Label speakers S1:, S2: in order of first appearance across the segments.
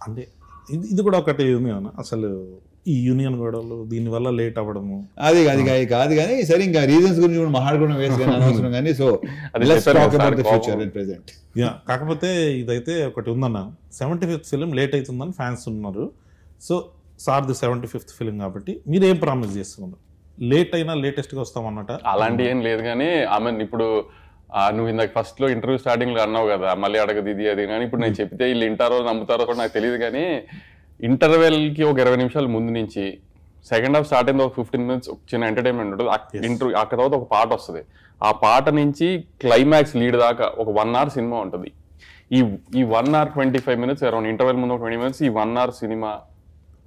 S1: అంటే ఇది కూడా ఒకటి ఉంది అన్న, అసలు ఈ యూనియన్ గొడవలు దీనివల్ల లేట్ అవ్వడము
S2: అది కాదు కానీ సరే ఇంకా రీజన్స్ గురించి కూడా మాట్లాడుకోవడం వేస్ట్ కానీ అనవసరం కానీ. So let's talk about the future and present.
S1: కాకపోతే ఇదైతే ఒకటి ఉందన్న, 75th ఫిలిం లేట్ అవుతుందని ఫ్యాన్స్ ఉన్నారు. సో సార్ది 75th ఫిలిం కాబట్టి మీరు ఏం ప్రామిస్ చేస్తున్నారు? లేట్ అయినా లేటెస్ట్గా వస్తామన్నట
S3: అలాంటి ఏం లేదు కానీ ఇప్పుడు నువ్వు ఇందాక ఫస్ట్ లో ఇంటర్వ్యూ స్టార్టింగ్ లో అన్నావు కదా మళ్ళీ అడగదు ఇది అది, కానీ ఇప్పుడు నేను చెప్తే వీళ్ళు వింటారో నమ్ముతారో కూడా నాకు తెలియదు. కానీ ఇంటర్వెల్ కి ఒక 20 నిమిషాల ముందు నుంచి సెకండ్ హాఫ్ స్టార్ట్ అయింది, ఒక 15 minutes చిన్న ఎంటర్టైన్మెంట్ ఉంటుంది. ఇంటర్వ్యూ అక్కడ తర్వాత ఒక పాట వస్తుంది, ఆ పాట నుంచి క్లైమాక్స్ లీడ్ దాకా ఒక 1 hour సినిమా ఉంటుంది. ఈ 1 hour 25 minutes అరౌండ్ ఇంటర్వెల్ ముందు 20 minutes ఈ 1 hour సినిమా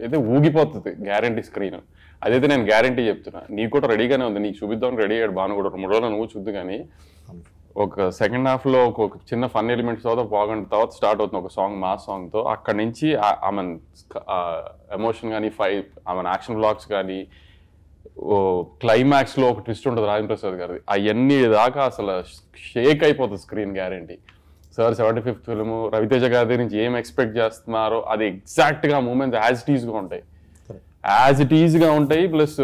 S3: అయితే ఊగిపోతుంది గ్యారంటీ స్క్రీన్. అదైతే నేను గ్యారంటీ చెప్తున్నా. నీకు కూడా రెడీగానే ఉంది, నీకు చూపిద్దాం రెడీ అయ్యాడు బాను కూడా 3 రోజులు నువ్వు చూద్దు. కానీ ఒక సెకండ్ హాఫ్ లో ఒక చిన్న ఫన్ ఎలిమెంట్స్ తర్వాత బాగుంటుంది, తర్వాత స్టార్ట్ అవుతుంది ఒక సాంగ్ మాస్ సాంగ్ తో. అక్కడి నుంచి ఆమె ఎమోషన్ కానీ ఆమె యాక్షన్ బ్లాక్స్ కానీ క్లైమాక్స్ లో ఒక ట్విస్ట్ ఉంటుంది రాజేంద్ర ప్రసాద్ గారిది, అవన్నీ దాకా అసలు షేక్ అయిపోతుంది screen guarantee. Sir 75th film Ravi Teja గారి దగ్గర నుంచి ఏం ఎక్స్పెక్ట్ చేస్తున్నారో అది ఎగ్జాక్ట్ గా మూమెంట్స్ యాజ్ ఇట్ ఈజ్ గా ఉంటాయి, యాజ్ ఇట్ ఈజ్ గా ఉంటాయి. ప్లస్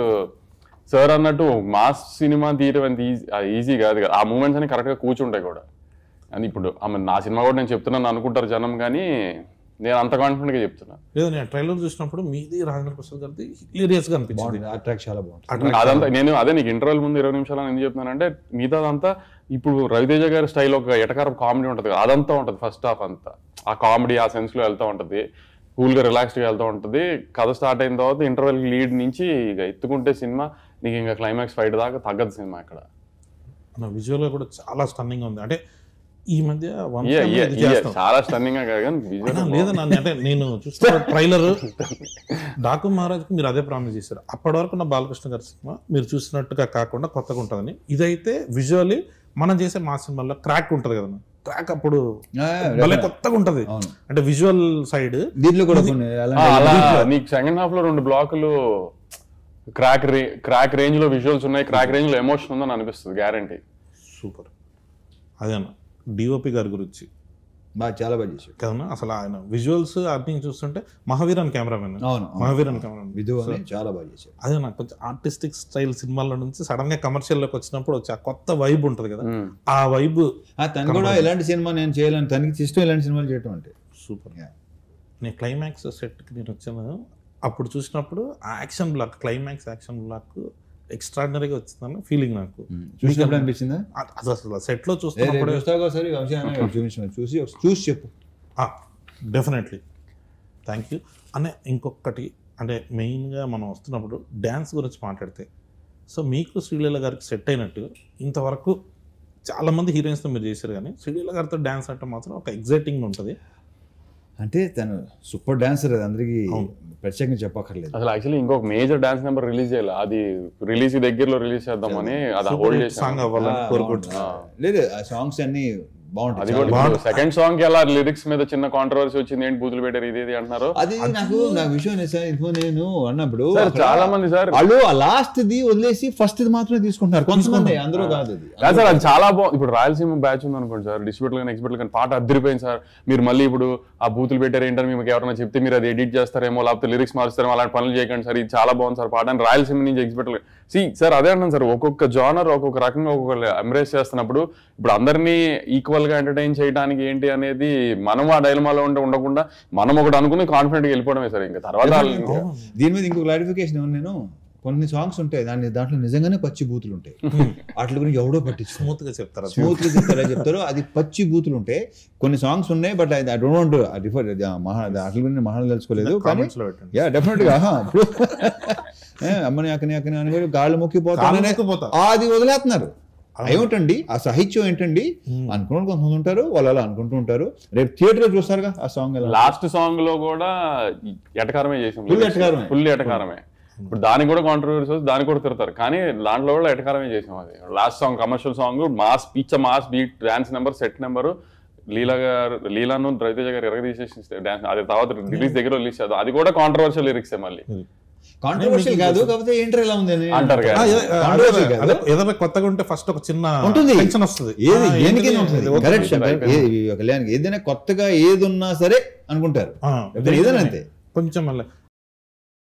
S3: సార్ అన్నట్టు మాస్ సినిమా తీయడం అంత ఈజీ కాదు కదా, ఆ మూమెంట్స్ అని కరెక్ట్ గా కూర్చుంటాయి కూడా. అని ఇప్పుడు నా సినిమా కూడా నేను చెప్తున్నాను అనుకుంటారు జనం, కానీ నేను అంత కాన్ఫిడెంట్ గా చెప్తున్నా.
S1: లేదు, నేను ట్రైలర్ చూసినప్పుడు మీది రాజేంద్ర ప్రసాద్ గారిది హిలేరియస్ గా అనిపించింది,
S2: చాలా బాగుంటుంది
S3: అదంతా. నేను అదే నీకు ఇంటర్వెల్ ముందు 20 నిమిషాలు ఎందుకు చెప్తున్నానంటే మిగతా అదంతా ఇప్పుడు రవితేజ గారి స్టైల్ ఒక ఎటకారం కామెడీ ఉంటుంది కదా, అదంతా ఉంటుంది ఫస్ట్ హాఫ్ అంతా. ఆ కామెడీ ఆ సెన్స్ లో వెళ్తూ ఉంటుంది, కూల్ గా రిలాక్స్డ్ గా వెళ్తూ ఉంటుంది. కథ స్టార్ట్ అయిన తర్వాత ఇంటర్వెల్ లీడ్ నుంచి ఇక ఎత్తుకుంటే సినిమా నీకు ఇంకా క్లైమాక్స్ ఫైట్ దాకా తగ్గదు సినిమా. ఇక్కడ
S1: విజువల్ గా కూడా చాలా స్టన్నింగ్ ఉంది. అంటే ఈ మధ్య
S3: చాలా స్టన్నింగ్ గా
S1: లేదన్నా, అంటే నేను చూస్తున్న ట్రైలర్ డాకు మహారాజ్కి మీరు అదే ప్రామిస్ చేశారు. అప్పటి వరకు నా బాలకృష్ణ గారి సినిమా మీరు చూసినట్టుగా కాకుండా కొత్తగా ఉంటుందని. ఇదైతే విజువల్లీ మనం చేసే మా సినిమాలో క్రాక్ ఉంటుంది కదన్నా, క్రాక్ అప్పుడు భలే కొత్తగా ఉంటది. అంటే విజువల్ సైడ్
S2: దీంట్లో కూడా
S3: నీకు సెకండ్ హాఫ్ లో 2 బ్లాకులు క్రాక్ రేంజ్ లో విజువల్స్ ఉన్నాయి, క్రాక్ రేంజ్ లో ఎమోషన్ ఉందని అనిపిస్తుంది గ్యారంటీ.
S1: సూపర్. అదేనా డిఓపి గారి గురించి
S2: చాలా బాగా చేశారు
S1: కదన్నా. అసలు ఆయన విజువల్స్ అన్ని చూస్తుంటే మహావీరన్ కెమెరామెన్, మహావీరన్ కెమెరామెన్
S2: చాలా బాగా చేశారు.
S1: అదే నాకు కొంచెం ఆర్టిస్టిక్ స్టైల్ సినిమాల నుంచి సడన్ గా కమర్షియల్ లోకి వచ్చినప్పుడు వచ్చి ఆ కొత్త వైబ్ ఉంటుంది కదా, ఆ వైబ్.
S2: తను కూడా ఎలాంటి సినిమా నేను చేయాలని తనకి ఇష్టం ఇలాంటి సినిమాలు చేయటం అంటే
S1: సూపర్. నేను క్లైమాక్స్ సెట్కి నేను వచ్చాను, అప్పుడు చూసినప్పుడు ఆ action block, climax action block ఎక్స్ట్రాడినరీగా వచ్చిందని ఫీలింగ్ నాకు.
S2: చూసినప్పుడు అనిపించిందా?
S1: అది అసలు సెట్ లో చూస్తున్నప్పుడు
S2: చూసి చెప్పు.
S1: డెఫినెట్లీ, థ్యాంక్ యూ అనే. ఇంకొకటి అంటే మెయిన్గా మనం వస్తున్నప్పుడు డ్యాన్స్ గురించి మాట్లాడితే, సో మీకు శ్రీలీల గారికి సెట్ అయినట్టు ఇంతవరకు చాలామంది హీరోయిన్స్తో మీరు చేశారు, కానీ శ్రీలీల గారితో డ్యాన్స్ అంటే మాత్రం ఒక ఎగ్జైటింగ్ ఉంటుంది.
S2: అంటే తను సూపర్ డాన్సర్, అది అందరికీ ప్రత్యేకంగా చెప్పక్కర్లేదు.
S3: అసలు యాక్చువల్లీ ఇంకొక మేజర్ డాన్స్ నెంబర్ రిలీజ్ చేయాలి, అది రిలీజ్ దగ్గరలో రిలీజ్ చేద్దామని అది హోల్డ్ చేసి
S1: సాంగ్ అవ్వాలని కోరుకుంటున్నా.
S2: లేదు, ఆ సాంగ్స్ అన్ని బాగుంటాయి.
S3: సెకండ్ సాంగ్ కి అలా లిరిక్స్ మీద చిన్న కాంట్రవర్సీ వచ్చింది, ఏంటి బూతులు పెట్టారు ఇది అంటున్నారు.
S2: అది నాకు విషయం నేను అన్నప్పుడు
S3: చాలా మంది సార్
S2: వాళ్ళు ఆ లాస్ట్ ది వదిలేసి ఫస్ట్ ది మాత్రమే తీసుకుంటున్నారు కొంతమంది, అందరూ కాదు.
S3: అది సార్ అది చాలా బాగుంది. ఇప్పుడు రాయలసీమ బ్యాచ్ ఉంది అనుకోండి సార్, డిస్ట్రిబ్యూటర్ కానీ ఎక్స్పర్ట్ కానీ పాట అద్దరిపోయింది సార్. మీరు మళ్ళీ ఇప్పుడు ఆ బూతులు పెట్టారు ఏంటని మీకు ఎవరైనా చెప్తే మీరు అది ఎడిట్ చేస్తారేమో, లేకపోతే లిరిక్స్ మారుస్తారేమో, అలాంటి పనులు చేయకండి సార్, ఇది చాలా బాగుంది సార్ పాట అని రాయలసీమ నుంచి ఎక్స్పర్ట్. సార్ అదే అంటాను సార్, ఒక్కొక్క జానర్ ఒక్కొక్క రకంగా ఒక్కొక్క ఎంబ్రేస్ చేస్తున్నప్పుడు ఇప్పుడు అందరినీ ఈక్వల్ గా ఎంటర్టైన్ చేయడానికి ఏంటి అనేది మనం ఆ డైలమాలో ఉండకుండా మనం ఒకటి అనుకుని కాన్ఫిడెంట్ గా వెళ్ళిపోవడమే సార్. ఇంకా తర్వాత
S2: దీని మీద ఇంకో క్లారిఫికేషన్ ఏమన్నా, నేను కొన్ని సాంగ్స్ ఉంటాయి దాంట్లో నిజంగానే పచ్చి బూతులు ఉంటాయి, వాటి గురించి ఎవడో పట్టించు స్మూత్ గా చెప్తారు అది పచ్చి బూతులు ఉంటాయి. కొన్ని సాంగ్స్ ఉన్నాయి, but I don't want refer వాటి గురించి మహాన్ తెలుసుకోలేదు. డెఫినెట్ గా అమ్మని అక్కని అని గాళ్ళు మొక్కిపోతా అది వదిలేస్తున్నారు. ఏమిటండి ఆ సాహిత్యం ఏంటండి అనుకున్న కొంతమంది ఉంటారు, వాళ్ళు అలా అనుకుంటూ ఉంటారు. రేపు థియేటర్ లో చూస్తారుగా ఆ సాంగ్,
S3: లాస్ట్ సాంగ్ లో కూడా ఎటకారమే చేసాం, ఫుల్ ఎటకారమే. ఇప్పుడు దానికి కూడా కాంట్రవర్సీ వస్తుంది, దానికి కూడా తిడతారు, కానీ దాంట్లో కూడా ఎటకారమే చేసాం. అది last song commercial song, mass mass beat, dance number, set number, లీలాను రవితేజ గారు ఎరగదీసేసి డాన్స్, అది తర్వాత రిలీజ్ దగ్గర రిలీజ్ చేద్దాం, అది కూడా కాంట్రవర్షియల్ లిరిక్సే మళ్ళీ.
S2: కాంట్రవర్షియల్ కాదు, కాకపోతే ఏంటర్ ఎలా ఉంది అని
S3: అంటారు కదా.
S2: Controversial కాదు.
S1: ఏదో కొత్తగా ఉంటే ఫస్ట్ ఒక చిన్న
S2: ఉంటుంది.
S1: టెన్షన్ వస్తుంది.
S2: ఏది దేనికైనా
S1: ఏంటిది?
S2: ఉంటుంది. కరెక్ట్ కళ్యాణ్కి ఏదైనా కొత్తగా ఏది ఉన్నా సరే అనుకుంటారు. ఏదైనా అంతే.
S1: కొంచెం మళ్ళీ